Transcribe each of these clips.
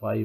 5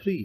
3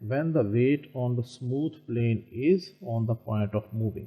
when the weight on the smooth plane is on the point of moving،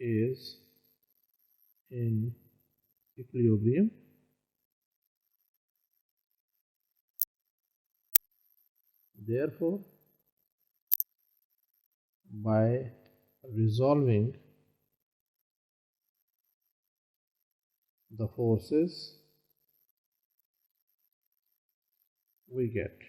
is in equilibrium, therefore by resolving the forces we get.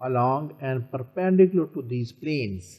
along and perpendicular to these planes.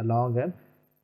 along and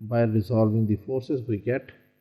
by resolving the forces we get.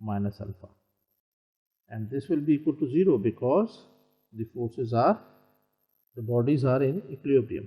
minus alpha, and this will be equal to 0 because the bodies are in equilibrium.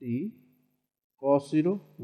T cos 0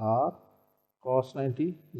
R cos 90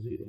0.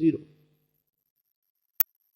0.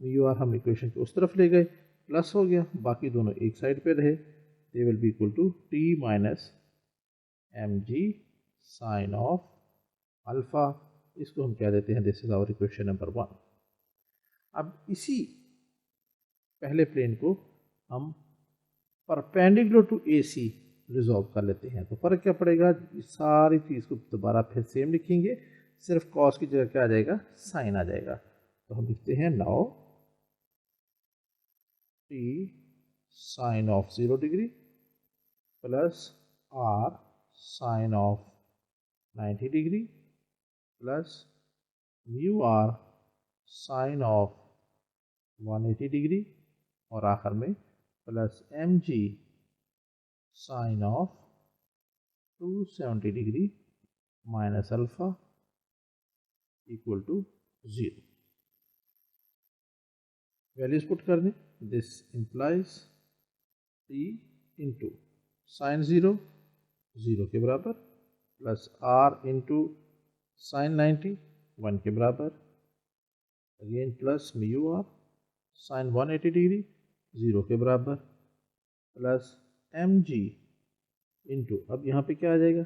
Mu R हम equation के उस तरफ ले गए, plus हो गया, बाकी दोनों एक साइड पे रहे, they will be equal to T minus M G sine of alpha. इसको हम क्या देते हैं, this is our equation number 1। अब इसी पहले प्लेन को हम perpendicular to A C resolve कर लेते हैं। तो फ़र्क क्या पड़ेगा, सारी चीज़ को दोबारा फिर सेम लिखेंगे, सिर्फ कॉस की जगह क्या आ जाएगा, साइन आ जाएगा। तो हम लिखते हैं now T sine of 0 degree plus R sine of 90 degree plus mu R sine of 180 degree और आखिर में plus M G sine of 270 degree minus alpha equal to 0। Values put कर दें, this implies T into sine 0 0 के बराबर plus are into sine 90 1 के बराबर, again plus mu R sine 180 degree 0 के बराबर प्लस एम जी इंटू, अब यहाँ पे क्या आ जाएगा,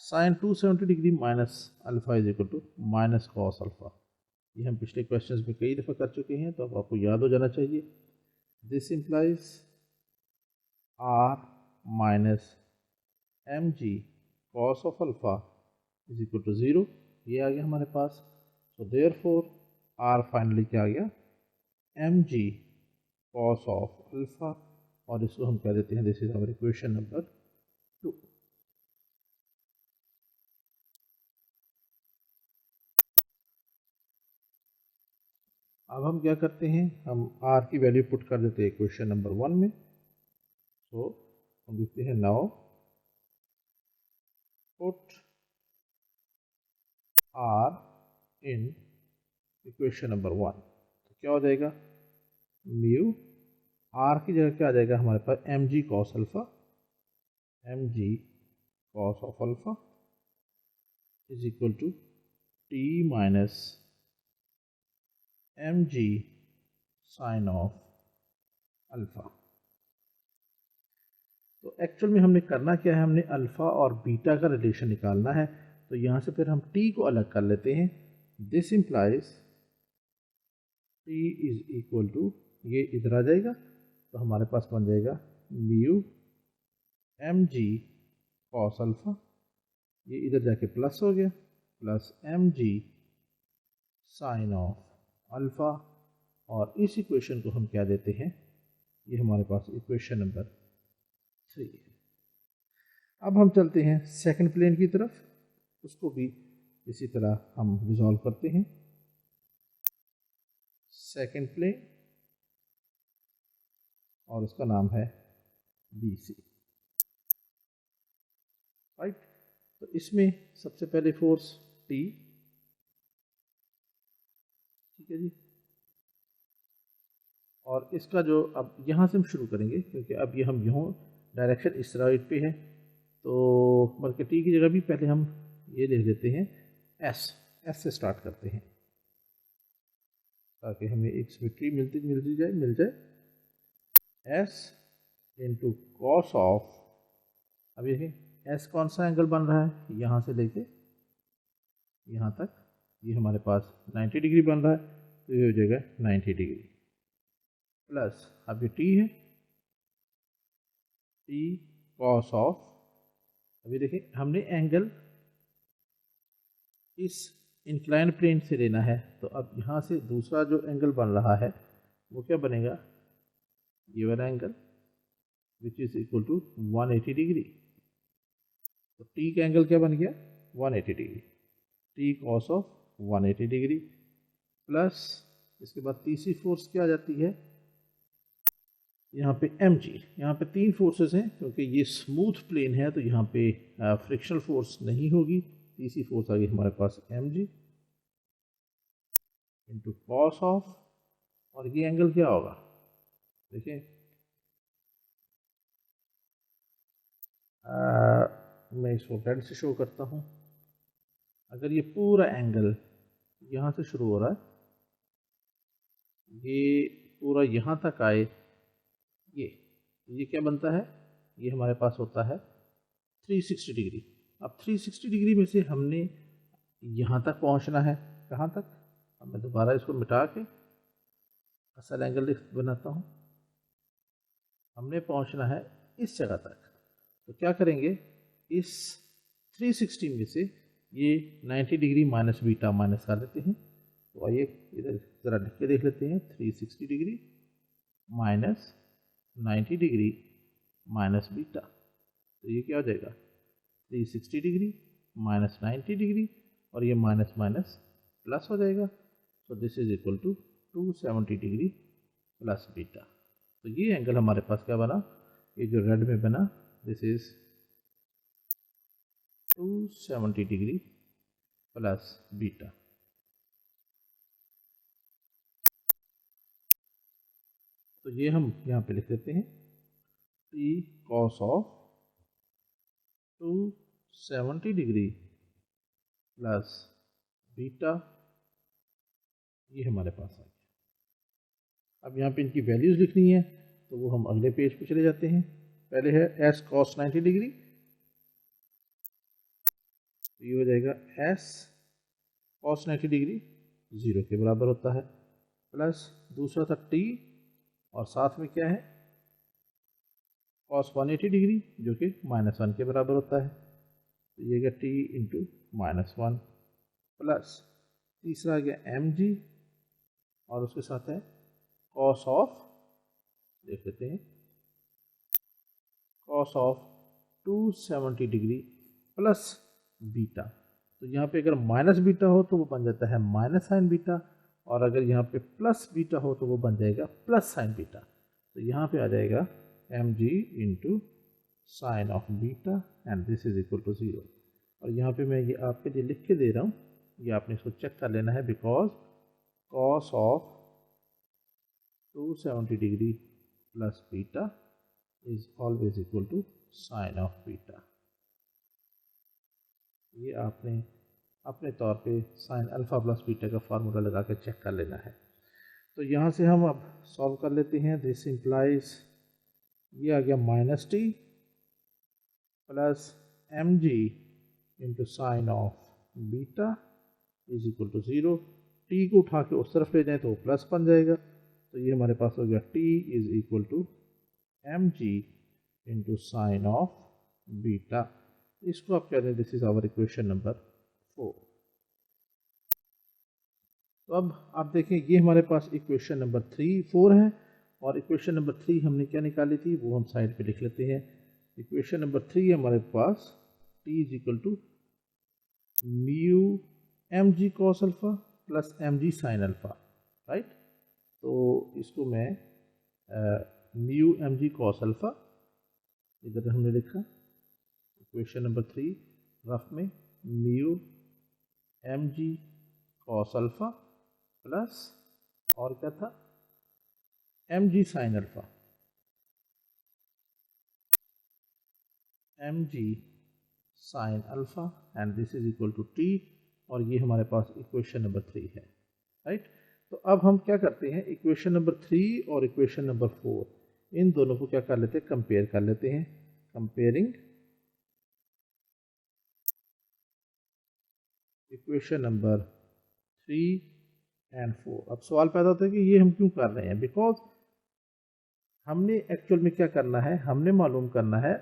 sine 270 degree minus alpha is equal to minus cos alpha. ये हम पिछले क्वेश्चंस में कई दफ़ा कर चुके हैं, तो अब आपको याद हो जाना चाहिए। This implies R minus M G cos of alpha is equal to 0, ये आ गया हमारे पास। सो देयरफॉर आर फाइनली क्या आ गया, M G cos of alpha, और इसको हम कह देते हैं this is our equation number 2। अब हम क्या करते हैं, हम आर की वैल्यू पुट कर देते हैं इक्वेशन नंबर 1 में। सो हम लिखते हैं now put R in equation number 1। तो क्या हो जाएगा, म्यू आर की जगह क्या आ जाएगा हमारे पास, M G cos alpha, M G cos of alpha is equal to T minus M G sine of alpha. तो एक्चुअल में हमने करना क्या है, हमने अल्फ़ा और बीटा का रिलेशन निकालना है। तो यहाँ से फिर हम टी को अलग कर लेते हैं। This implies T is equal to, ये इधर आ जाएगा तो हमारे पास बन जाएगा mu M G cos alpha, ये इधर जाके प्लस हो गया, plus M G sine of alpha, और इस इक्वेशन को हम क्या देते हैं, ये हमारे पास इक्वेशन नंबर 3 है। अब हम चलते हैं सेकंड प्लेन की तरफ, उसको भी इसी तरह हम रिजॉल्व करते हैं। सेकंड प्लेन और उसका नाम है बी सी, राइट। तो इसमें सबसे पहले फोर्स टी, ठीक है जी, और इसका जो, अब यहाँ से हम शुरू करेंगे क्योंकि अब ये हम यूँ डायरेक्शन इस राइट पे है, तो बल्कि टी की जगह भी पहले हम ये लिख देते हैं एस, एस से स्टार्ट करते हैं ताकि हमें एक सिमेट्री मिल जाए। एस इंटू कॉस ऑफ, अब ये एस कौन सा एंगल बन रहा है, यहाँ से लेके यहाँ तक ये हमारे पास 90 डिग्री बन रहा है, तो ये हो जाएगा 90 डिग्री प्लस, अब ये टी है, टी कॉस ऑफ, अभी देखिए हमने एंगल इस इंक्लाइन प्लेन से लेना है, तो अब यहाँ से दूसरा जो एंगल बन रहा है वो क्या बनेगा, ये वाला angle which is equal to 180 degree. तो टी का एंगल क्या बन गया, 180 degree, T cos of 180 degree plus, इसके बाद तीसरी फोर्स क्या आ जाती है यहाँ पे एम जी। यहाँ पे तीन फोर्सेस हैं क्योंकि ये स्मूथ प्लेन है, तो यहाँ पे फ्रिक्शनल फोर्स नहीं होगी। तीसरी फोर्स आ गई हमारे पास M G into cos of, और ये एंगल क्या होगा, देखिए मैं इसको रेड से शो करता हूँ। अगर ये पूरा एंगल यहाँ से शुरू हो रहा है, ये पूरा यहाँ तक आए, ये क्या बनता है, ये हमारे पास होता है 360 डिग्री। अब 360 डिग्री में से हमने यहाँ तक पहुँचना है, कहाँ तक, अब मैं दोबारा इसको मिटा के असल एंगल बनाता हूँ। हमने पहुँचना है इस जगह तक, तो क्या करेंगे, इस 360 में से ये 90 डिग्री माइनस बीटा माइनस कर लेते हैं। तो आइए इधर ज़रा लिख के देख लेते हैं, 360 degree minus 90 degree minus beta, तो ये क्या हो जाएगा, 360 डिग्री माइनस 90 डिग्री, और ये माइनस माइनस प्लस हो जाएगा। तो this is equal to 270 degree plus beta. तो ये एंगल हमारे पास क्या बना, ये जो रेड में बना, this is 270 degree plus beta. तो ये हम यहाँ पे लिख देते हैं, t cos of 270 degree plus beta, ये हमारे पास आ गया। अब यहाँ पे इनकी वैल्यूज़ लिखनी है, तो वो हम अगले पेज पे चले जाते हैं। पहले है s cos 90 डिग्री, तो ये हो जाएगा s cos 90 डिग्री 0 के बराबर होता है, प्लस दूसरा था t, और साथ में क्या है, cos 180 डिग्री जो कि -1 के बराबर होता है, तो ये गया t इंटू -1, प्लस तीसरा आ गया mg, और उसके साथ है cos ऑफ, देख लेते हैं, cos of 270 degree plus beta. तो यहाँ पे अगर माइनस बीटा हो तो वो बन जाता है माइनस साइन बीटा, और अगर यहाँ पे प्लस बीटा हो तो वो बन जाएगा प्लस साइन बीटा। तो यहाँ पे आ जाएगा mg into sine of beta, and this is equal to 0। और यहाँ पे मैं ये आपके लिए लिख के दे रहा हूँ, ये आपने इसको चेक कर लेना है, because cos of 270 degree plus beta is always equal to sine of beta. ये आपने अपने तौर पे साइन अल्फ़ा प्लस बीटा का फार्मूला लगा के चेक कर लेना है। तो यहाँ से हम अब सॉल्व कर लेते हैं। दिस इम्प्लाइज, ये आ गया minus T plus M G into sine of beta is equal to 0। T को उठा के उस तरफ ले जाएं तो वो प्लस बन जाएगा, तो ये हमारे पास हो गया T is equal to M G into sine of beta. इसको आप कहते हैं this is our equation number 4। तो अब आप देखें, ये हमारे पास इक्वेशन नंबर 4 है, और इक्वेशन नंबर 3 हमने क्या निकाली थी वो हम साइड पे लिख लेते हैं। इक्वेशन नंबर 3 हमारे पास t is equal to mu M G cos alpha plus M G sine alpha, right. तो इसको मैं mu M G cos alpha इधर हमने लिखा, इक्वेशन नंबर 3 रफ में mu M G cos alpha plus और क्या था M G sine alpha, M G sine alpha, and this is equal to T, और ये हमारे पास इक्वेशन नंबर 3 है, राइट। तो अब हम क्या करते हैं, इक्वेशन नंबर 3 और इक्वेशन नंबर 4 इन दोनों को क्या कर लेते हैं, कंपेयर कर लेते हैं। Comparing equation number 3 and 4। अब सवाल पैदा होता है कि ये हम क्यों कर रहे हैं, बिकॉज हमने एक्चुअल में क्या करना है, हमने मालूम करना है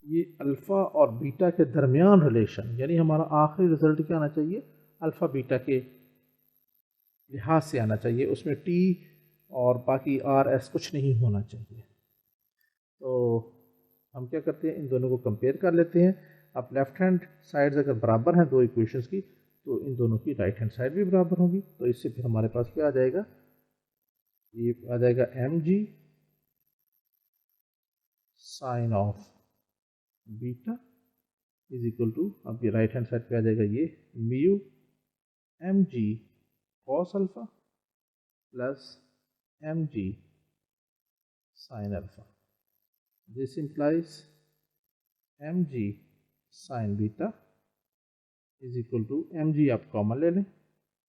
ये अल्फ़ा और बीटा के दरमियान रिलेशन, यानी हमारा आखिरी रिजल्ट क्या आना चाहिए, अल्फ़ा बीटा के लिहाज से आना चाहिए, उसमें टी और बाकी आर एस कुछ नहीं होना चाहिए। तो हम क्या करते हैं, इन दोनों को कंपेयर कर लेते हैं। अब लेफ्ट हैंड साइड्स अगर बराबर हैं दो इक्वेशंस की, तो इन दोनों की राइट हैंड साइड भी बराबर होगी। तो इससे फिर हमारे पास क्या आ जाएगा, ये आ जाएगा M G sine of beta is equal to, अब ये राइट हैंड साइड पे आ जाएगा ये mu M G cos alpha plus M G sine alpha. This implies M G sine beta is equal to, M G आप common ले लें,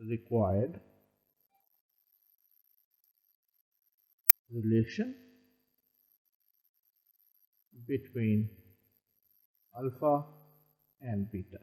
required relation between alpha and beta.